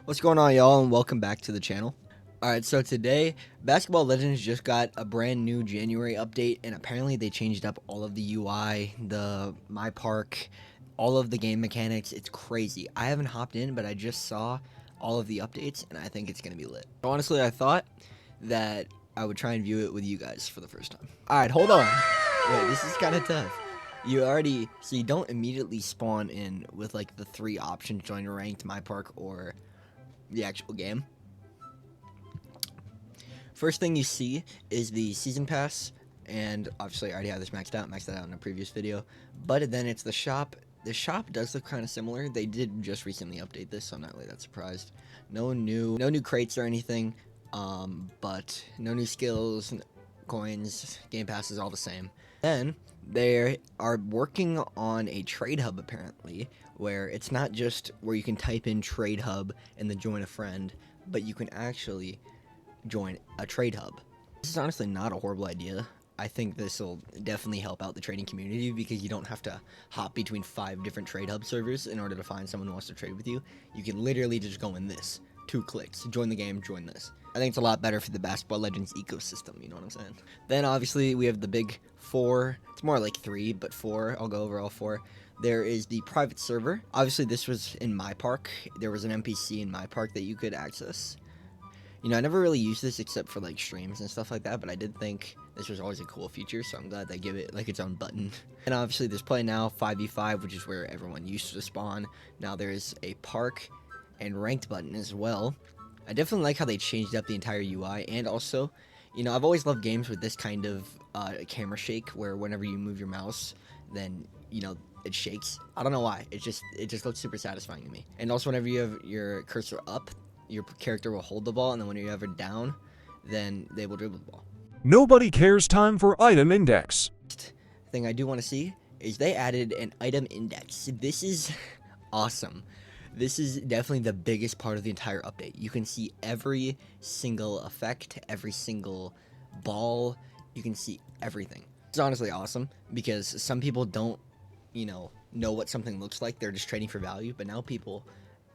What's going on, y'all, and welcome back to the channel. Alright, so today, Basketball Legends just got a brand new January update, and apparently they changed up all of the UI, the My Park, all of the game mechanics. It's crazy. I haven't hopped in, but I just saw all of the updates, and I think it's going to be lit. Honestly, I thought that I would try and view it with you guys for the first time. Alright, hold on. Wait, this is kind of tough. So you don't immediately spawn in with like the three options: join ranked, My Park, or the actual game. First thing you see is the season pass, and obviously I already have this maxed out in a previous video, but then it's the shop. The shop does look kind of similar. They did just recently update this, so I'm not really that surprised. No new crates or anything, but no new skills, coins, game pass is all the same. Then they are working on a trade hub apparently, where it's not just where you can type in trade hub and then join a friend, but you can actually join a trade hub. This is honestly not a horrible idea. I think this will definitely help out the trading community because you don't have to hop between 5 different trade hub servers in order to find someone who wants to trade with you. You can literally just go in this. 2 clicks. Join the game, join this. I think it's a lot better for the Basketball Legends ecosystem, you know what I'm saying? Then obviously we have the big 4. It's more like 3, but 4. I'll go over all 4. There is the private server. Obviously this was in My Park. There was an NPC in My Park that you could access. You know, I never really used this except for like streams and stuff like that, but I did think this was always a cool feature, so I'm glad they give it like its own button. And obviously there's Play Now 5v5, which is where everyone used to spawn. Now there's a park and ranked button as well. I definitely like how they changed up the entire UI, and also, you know, I've always loved games with this kind of camera shake, where whenever you move your mouse, then, you know, it shakes. I don't know why. It just looks super satisfying to me. And also whenever you have your cursor up, your character will hold the ball, and then when you have it down, then they will dribble the ball. Nobody cares time for item index. Thing I do want to see is they added an item index. This is awesome. This is definitely the biggest part of the entire update. You can see every single effect, every single ball. You can see everything. It's honestly awesome because some people don't, you know what something looks like. They're just trading for value, but now people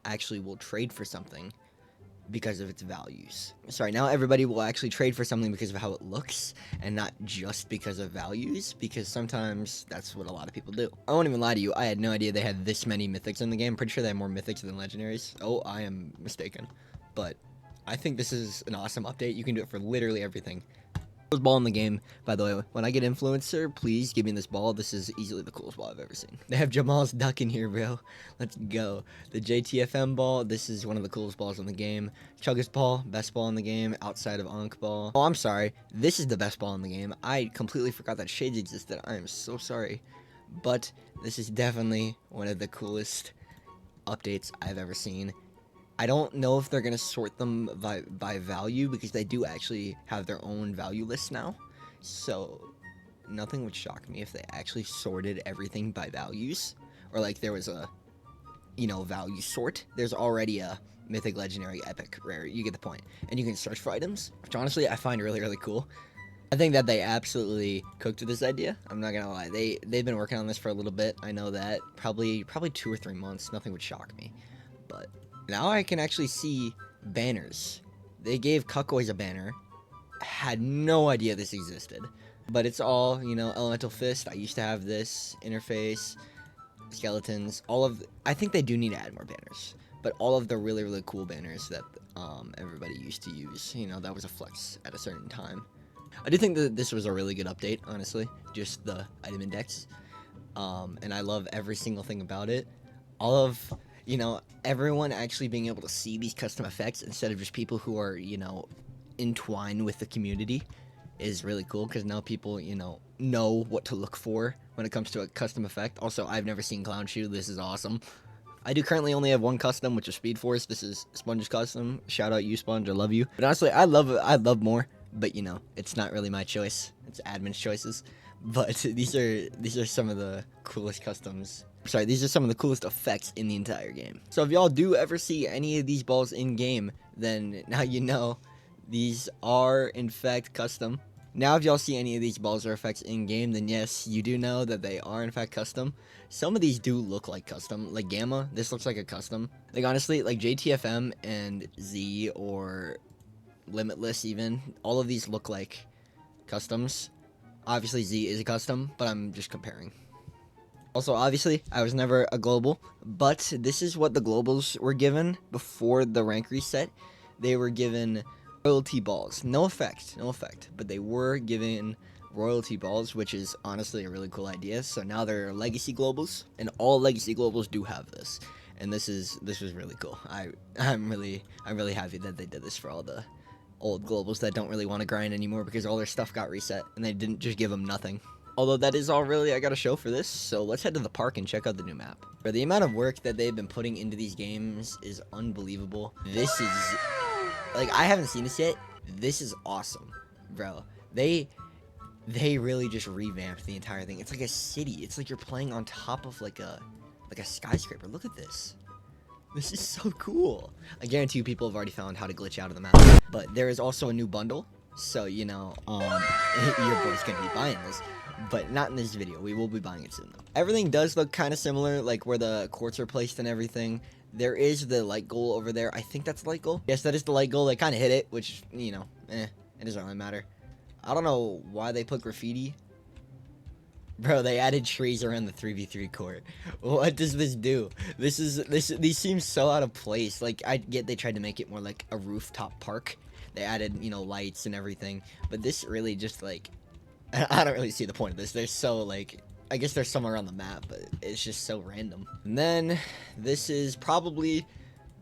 actually will trade for something because of its values. Sorry, now everybody will actually trade for something because of how it looks and not just because of values, because sometimes that's what a lot of people do. I won't even lie to you, I had no idea they had this many mythics in the game. I'm pretty sure they have more mythics than legendaries. Oh, I am mistaken. But I think this is an awesome update. You can do it for literally everything. Ball in the game, by the way. When I get influencer, please give me this ball. This is easily the coolest ball I've ever seen. They have Jamal's duck in here, bro. Let's go. The JTFM ball, this is one of the coolest balls in the game. Chuggas ball, best ball in the game outside of Ankh ball. Oh, I'm sorry, this is the best ball in the game. I completely forgot that shades existed. I am so sorry, but this is definitely one of the coolest updates I've ever seen. I don't know if they're going to sort them by value, because they do actually have their own value list now. So nothing would shock me if they actually sorted everything by values, or like there was a, you know, value sort. There's already a mythic, legendary, epic, rare. You get the point. And you can search for items, which honestly I find really, really cool. I think that they absolutely cooked with this idea. I'm not gonna lie. They've been working on this for a little bit. I know that. Probably 2 or 3 months. Nothing would shock me. But now I can actually see banners. They gave Cuckoys a banner. Had no idea this existed. But it's all, you know, Elemental Fist. I used to have this interface. Skeletons. I think they do need to add more banners. But all of the really, really cool banners that everybody used to use, you know, that was a flex at a certain time. I do think that this was a really good update, honestly. Just the item index. And I love every single thing about it. All of, you know, everyone actually being able to see these custom effects instead of just people who are, you know, entwined with the community is really cool, because now people, you know what to look for when it comes to a custom effect. Also, I've never seen Clown Shoe. This is awesome. I do currently only have one custom, which is Speed Force. This is Sponge's custom. Shout out you, Sponge. I love you. But honestly, I love more, but you know, it's not really my choice. It's admin's choices. But these are some of the coolest customs. Sorry, these are some of the coolest effects in the entire game. So if y'all do ever see any of these balls in game, then now you know these are in fact custom. Now, if y'all see any of these balls or effects in game, then yes, you do know that they are in fact custom. Some of these do look like custom, like Gamma. This looks like a custom. Like honestly, like JTFM and Z or Limitless, even all of these look like customs. Obviously, Z is a custom, but I'm just comparing. Also, obviously, I was never a global, but this is what the globals were given before the rank reset. They were given royalty balls. No effect, but they were given royalty balls, which is honestly a really cool idea. So now they're legacy globals, and all legacy globals do have this. And this was really cool. I'm really happy that they did this for all the old globals that don't really want to grind anymore because all their stuff got reset and they didn't just give them nothing. Although that is all really I got to show for this, so let's head to the park and check out the new map. For the amount of work that they've been putting into these games is unbelievable. This is, like, I haven't seen this yet. This is awesome, bro. They really just revamped the entire thing. It's like a city. It's like you're playing on top of like a skyscraper. Look at this. This is so cool. I guarantee you people have already found how to glitch out of the map. But there is also a new bundle, so you know, your boy's gonna be buying this. But not in this video. We will be buying it soon though. Everything does look kind of similar, like where the quartz are placed and everything. There is the light goal over there. I think that's the light goal. Yes, that is the light goal. They kind of hit it, which, you know, it doesn't really matter. I don't know why they put graffiti. Bro, they added trees around the 3v3 court. What does this do? These seem so out of place. Like, I get they tried to make it more like a rooftop park. They added, you know, lights and everything. But this really just, like, I don't really see the point of this. They're so, like, I guess they're somewhere on the map, but it's just so random. And then, this is probably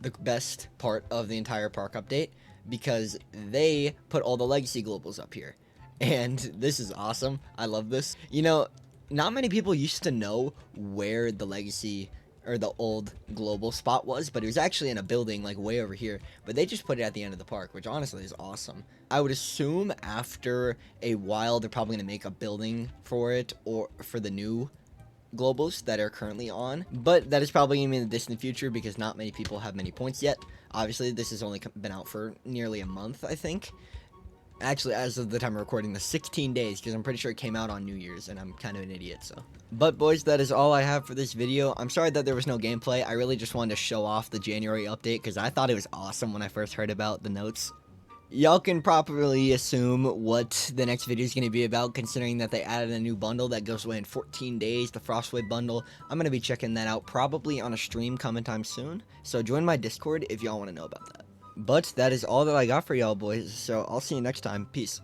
the best part of the entire park update, because they put all the legacy globals up here. And this is awesome. I love this. You know, not many people used to know where the legacy or the old global spot was, but it was actually in a building like way over here, but they just put it at the end of the park, which honestly is awesome. I would assume after a while they're probably going to make a building for it or for the new globals that are currently on, but that is probably going to be in the distant future because not many people have many points yet. Obviously this has only been out for nearly a month, I think. Actually, as of the time of recording, the 16 days, because I'm pretty sure it came out on New Year's, and I'm kind of an idiot, so. But, boys, that is all I have for this video. I'm sorry that there was no gameplay. I really just wanted to show off the January update, because I thought it was awesome when I first heard about the notes. Y'all can properly assume what the next video is going to be about, considering that they added a new bundle that goes away in 14 days, the Frostwave bundle. I'm going to be checking that out probably on a stream coming time soon, so join my Discord if y'all want to know about that. But that is all that I got for y'all, boys, so I'll see you next time. Peace.